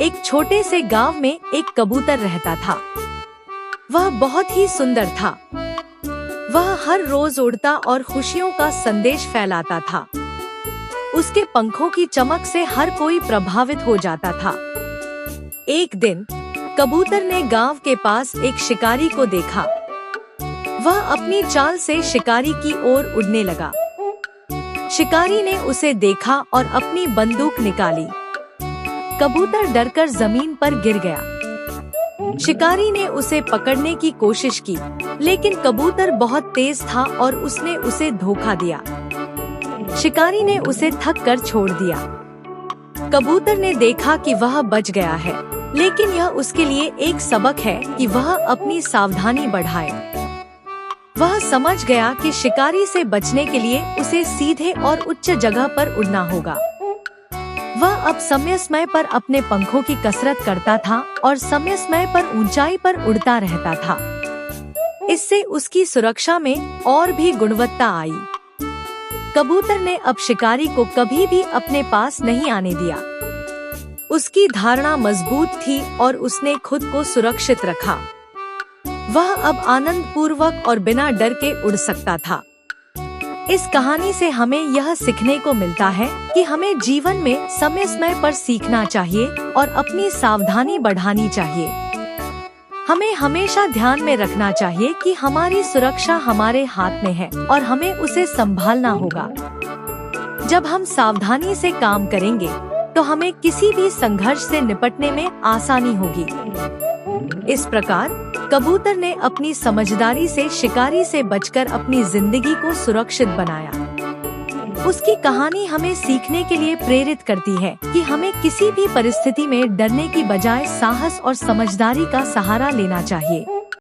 एक छोटे से गांव में एक कबूतर रहता था। वह बहुत ही सुंदर था। वह हर रोज उड़ता और खुशियों का संदेश फैलाता था। उसके पंखों की चमक से हर कोई प्रभावित हो जाता था। एक दिन कबूतर ने गांव के पास एक शिकारी को देखा। वह अपनी चाल से शिकारी की ओर उड़ने लगा। शिकारी ने उसे देखा और अपनी बंदूक निकाली। कबूतर डरकर जमीन पर गिर गया। शिकारी ने उसे पकड़ने की कोशिश की, लेकिन कबूतर बहुत तेज था और उसने उसे धोखा दिया। शिकारी ने उसे थक कर छोड़ दिया। कबूतर ने देखा कि वह बच गया है, लेकिन यह उसके लिए एक सबक है कि वह अपनी सावधानी बढ़ाए। वह समझ गया कि शिकारी से बचने के लिए उसे सीधे और उच्च जगह पर उड़ना होगा। वह अब समय समय पर अपने पंखों की कसरत करता था और समय समय पर ऊंचाई पर उड़ता रहता था। इससे उसकी सुरक्षा में और भी गुणवत्ता आई। कबूतर ने अब शिकारी को कभी भी अपने पास नहीं आने दिया। उसकी धारणा मजबूत थी और उसने खुद को सुरक्षित रखा। वह अब आनंद पूर्वक और बिना डर के उड़ सकता था। इस कहानी से हमें यह सीखने को मिलता है कि हमें जीवन में समय समय पर सीखना चाहिए और अपनी सावधानी बढ़ानी चाहिए। हमें हमेशा ध्यान में रखना चाहिए कि हमारी सुरक्षा हमारे हाथ में है और हमें उसे संभालना होगा। जब हम सावधानी से काम करेंगे तो हमें किसी भी संघर्ष से निपटने में आसानी होगी। इस प्रकार कबूतर ने अपनी समझदारी से शिकारी से बचकर अपनी जिंदगी को सुरक्षित बनाया। उसकी कहानी हमें सीखने के लिए प्रेरित करती है कि हमें किसी भी परिस्थिति में डरने की बजाय साहस और समझदारी का सहारा लेना चाहिए।